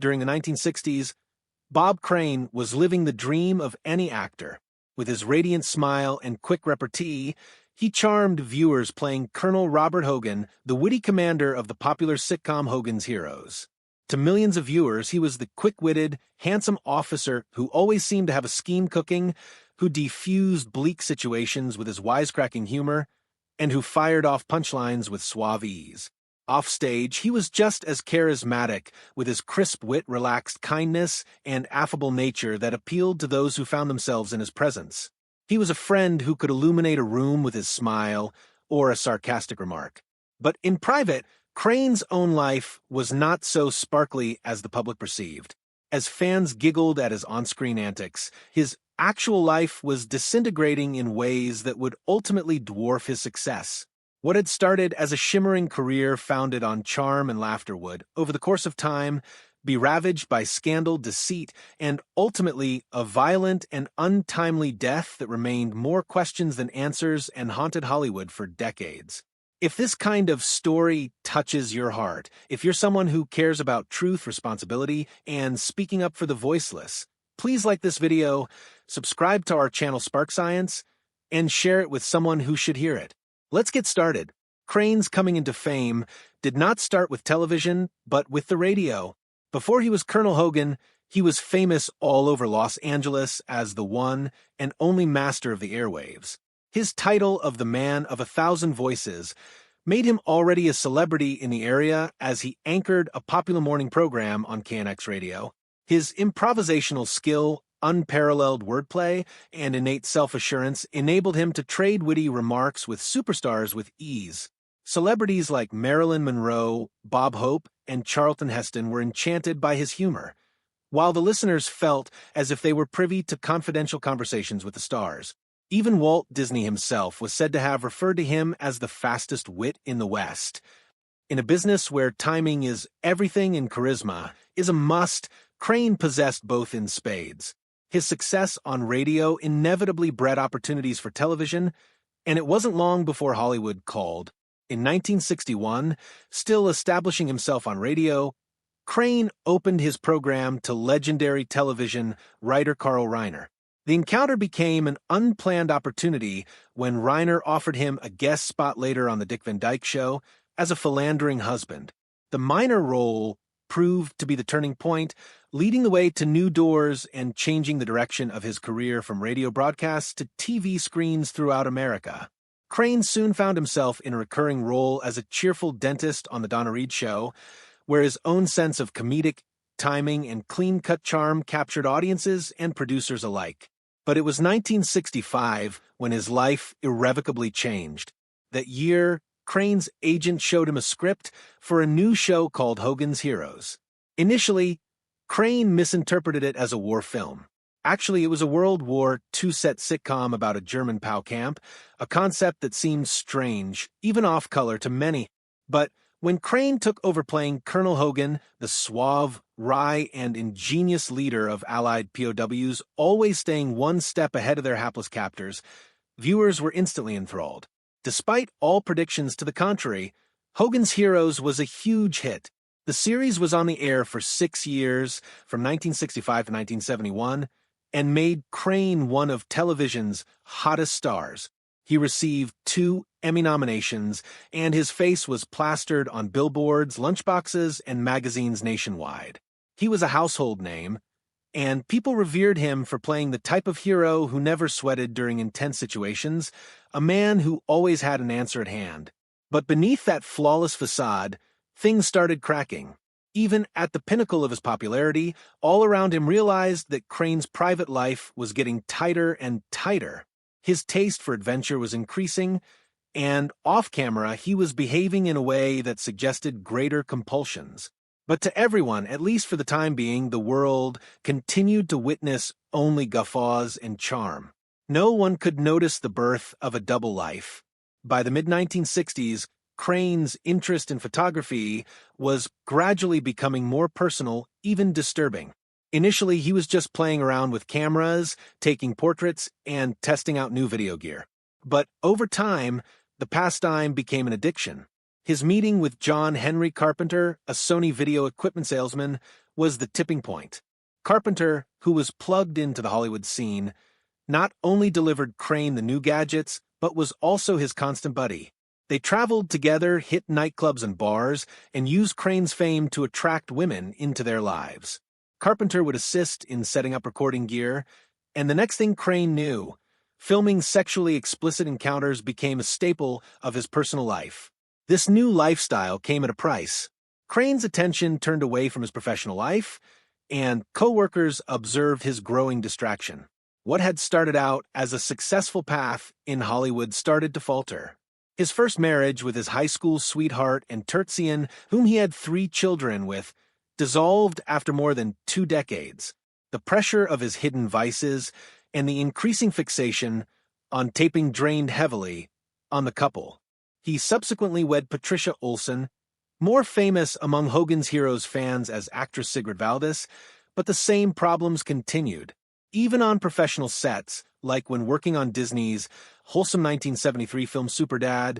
During the 1960s, Bob Crane was living the dream of any actor. With his radiant smile and quick repartee, he charmed viewers playing Colonel Robert Hogan, the witty commander of the popular sitcom Hogan's Heroes. To millions of viewers, he was the quick-witted, handsome officer who always seemed to have a scheme cooking, who defused bleak situations with his wisecracking humor, and who fired off punchlines with suave ease. Offstage, he was just as charismatic, with his crisp wit, relaxed kindness, and affable nature that appealed to those who found themselves in his presence. He was a friend who could illuminate a room with his smile or a sarcastic remark. But in private, Crane's own life was not so sparkly as the public perceived. As fans giggled at his on-screen antics, his actual life was disintegrating in ways that would ultimately dwarf his success. What had started as a shimmering career founded on charm and laughter would, over the course of time, be ravaged by scandal, deceit, and ultimately a violent and untimely death that remained more questions than answers and haunted Hollywood for decades. If this kind of story touches your heart, if you're someone who cares about truth, responsibility, and speaking up for the voiceless, please like this video, subscribe to our channel Spark Science, and share it with someone who should hear it. Let's get started. Crane's coming into fame did not start with television, but with the radio. Before he was Colonel Hogan, he was famous all over Los Angeles as the one and only master of the airwaves. His title of the Man of 1,000 Voices made him already a celebrity in the area as he anchored a popular morning program on KNX radio. His improvisational skill, unparalleled wordplay, and innate self-assurance enabled him to trade witty remarks with superstars with ease. Celebrities like Marilyn Monroe, Bob Hope, and Charlton Heston were enchanted by his humor, while the listeners felt as if they were privy to confidential conversations with the stars. Even Walt Disney himself was said to have referred to him as the fastest wit in the West. In a business where timing is everything and charisma is a must, Crane possessed both in spades. His success on radio inevitably bred opportunities for television, and it wasn't long before Hollywood called. In 1961, still establishing himself on radio, Crane opened his program to legendary television writer Carl Reiner. The encounter became an unplanned opportunity when Reiner offered him a guest spot later on The Dick Van Dyke Show as a philandering husband. The minor role proved to be the turning point, leading the way to new doors and changing the direction of his career from radio broadcasts to TV screens throughout America. Crane soon found himself in a recurring role as a cheerful dentist on The Donna Reed Show, where his own sense of comedic timing and clean-cut charm captured audiences and producers alike. But it was 1965 when his life irrevocably changed. That year, Crane's agent showed him a script for a new show called Hogan's Heroes. Initially, Crane misinterpreted it as a war film. Actually, it was a World War II-set sitcom about a German POW camp, a concept that seemed strange, even off-color to many. But when Crane took over playing Colonel Hogan, the suave, wry, and ingenious leader of Allied POWs, always staying one step ahead of their hapless captors, viewers were instantly enthralled. Despite all predictions to the contrary, Hogan's Heroes was a huge hit. The series was on the air for 6 years, from 1965 to 1971, and made Crane one of television's hottest stars. He received 2 Emmy nominations, and his face was plastered on billboards, lunchboxes, and magazines nationwide. He was a household name, and people revered him for playing the type of hero who never sweated during intense situations, a man who always had an answer at hand. But beneath that flawless facade, things started cracking. Even at the pinnacle of his popularity, all around him realized that Crane's private life was getting tighter and tighter. His taste for adventure was increasing, and off-camera he was behaving in a way that suggested greater compulsions. But to everyone, at least for the time being, the world continued to witness only guffaws and charm. No one could notice the birth of a double life. By the mid-1960s, Crane's interest in photography was gradually becoming more personal, even disturbing. Initially, he was just playing around with cameras, taking portraits, and testing out new video gear. But over time, the pastime became an addiction. His meeting with John Henry Carpenter, a Sony video equipment salesman, was the tipping point. Carpenter, who was plugged into the Hollywood scene, not only delivered Crane the new gadgets, but was also his constant buddy. They traveled together, hit nightclubs and bars, and used Crane's fame to attract women into their lives. Carpenter would assist in setting up recording gear, and the next thing Crane knew, filming sexually explicit encounters became a staple of his personal life. This new lifestyle came at a price. Crane's attention turned away from his professional life, and co-workers observed his growing distraction. What had started out as a successful path in Hollywood started to falter. His first marriage with his high school sweetheart and Tertian, whom he had 3 children with, dissolved after more than 2 decades. The pressure of his hidden vices and the increasing fixation on taping drained heavily on the couple. He subsequently wed Patricia Olson, more famous among Hogan's Heroes fans as actress Sigrid Valdis, but the same problems continued. Even on professional sets, like when working on Disney's wholesome 1973 film Superdad,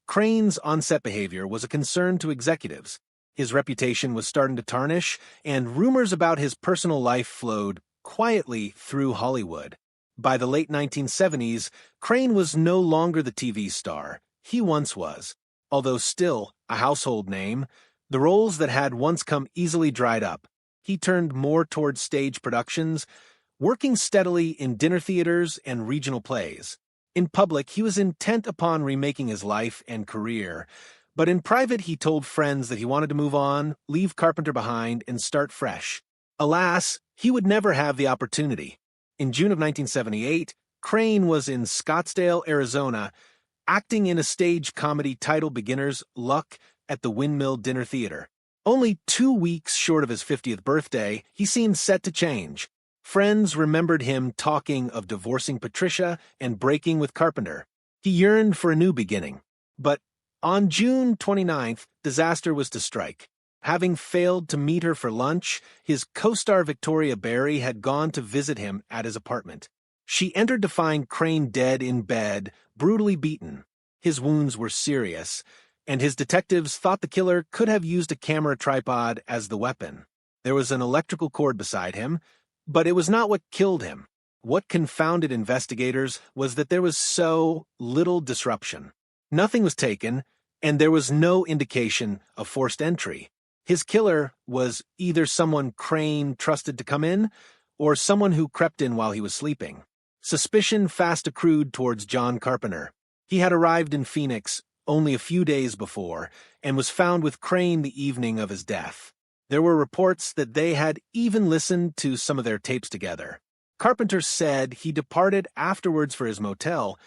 Crane's on-set behavior was a concern to executives. His reputation was starting to tarnish, and rumors about his personal life flowed quietly through Hollywood. By the late 1970s, Crane was no longer the TV star he once was. Although still a household name, the roles that had once come easily dried up. He turned more toward stage productions, working steadily in dinner theaters and regional plays. In public, he was intent upon remaking his life and career, but in private he told friends that he wanted to move on, leave Carpenter behind, and start fresh. Alas, he would never have the opportunity. In June of 1978, Crane was in Scottsdale, Arizona, acting in a stage comedy titled Beginner's Luck at the Windmill Dinner Theater. Only 2 weeks short of his 50th birthday, he seemed set to change. Friends remembered him talking of divorcing Patricia and breaking with Carpenter. He yearned for a new beginning. But on June 29th, disaster was to strike. Having failed to meet her for lunch, his co-star Victoria Barry had gone to visit him at his apartment. She entered to find Crane dead in bed, brutally beaten. His wounds were serious, and his detectives thought the killer could have used a camera tripod as the weapon. There was an electrical cord beside him, but it was not what killed him. What confounded investigators was that there was so little disruption. Nothing was taken, and there was no indication of forced entry. His killer was either someone Crane trusted to come in, or someone who crept in while he was sleeping. Suspicion fast accrued towards John Carpenter. He had arrived in Phoenix only a few days before, and was found with Crane the evening of his death. There were reports that they had even listened to some of their tapes together. Carpenter said he departed afterwards for his motel,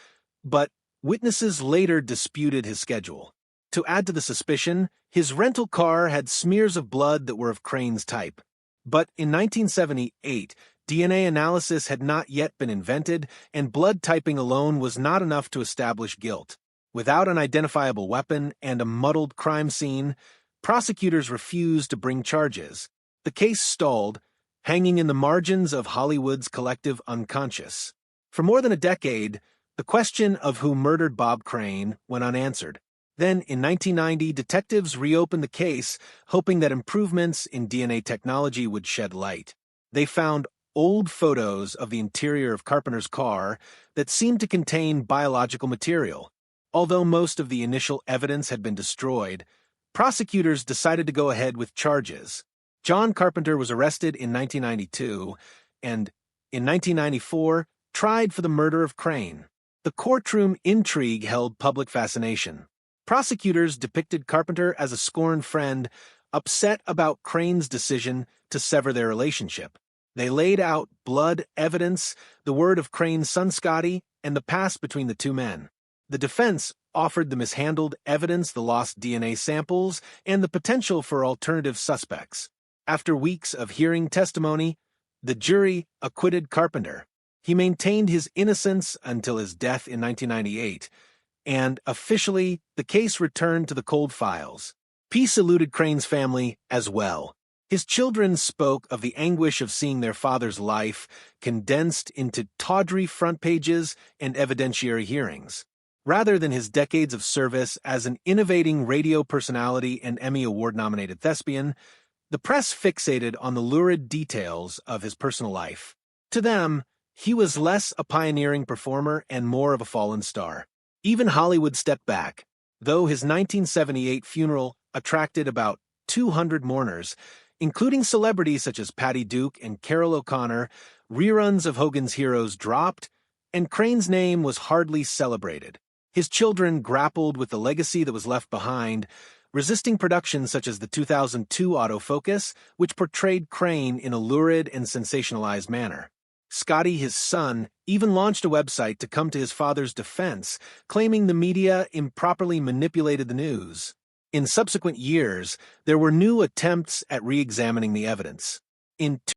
but witnesses later disputed his schedule. To add to the suspicion, his rental car had smears of blood that were of Crane's type. But in 1978, DNA analysis had not yet been invented, and blood typing alone was not enough to establish guilt. Without an identifiable weapon and a muddled crime scene, prosecutors refused to bring charges. The case stalled, hanging in the margins of Hollywood's collective unconscious. For more than a decade, the question of who murdered Bob Crane went unanswered. Then, in 1990, detectives reopened the case, hoping that improvements in DNA technology would shed light. They found old photos of the interior of Carpenter's car that seemed to contain biological material. Although most of the initial evidence had been destroyed, prosecutors decided to go ahead with charges. John Carpenter was arrested in 1992 and, in 1994, tried for the murder of Crane. The courtroom intrigue held public fascination. Prosecutors depicted Carpenter as a scorned friend, upset about Crane's decision to sever their relationship. They laid out blood evidence, the word of Crane's son Scotty, and the past between the two men. The defense offered the mishandled evidence, the lost DNA samples, and the potential for alternative suspects. After weeks of hearing testimony, the jury acquitted Carpenter. He maintained his innocence until his death in 1998, and officially, the case returned to the cold files. Peace eluded Crane's family as well. His children spoke of the anguish of seeing their father's life condensed into tawdry front pages and evidentiary hearings. Rather than his decades of service as an innovating radio personality and Emmy Award-nominated thespian, The press fixated on the lurid details of his personal life. To them, he was less a pioneering performer and more of a fallen star. Even Hollywood stepped back. Though his 1978 funeral attracted about 200 mourners, including celebrities such as Patty Duke and Carol O'Connor, reruns of Hogan's Heroes dropped, and Crane's name was hardly celebrated. His children grappled with the legacy that was left behind, resisting productions such as the 2002 autofocus, which portrayed Crane in a lurid and sensationalized manner. Scotty, his son, even launched a website to come to his father's defense, claiming the media improperly manipulated the news. In subsequent years, there were new attempts at re-examining the evidence. In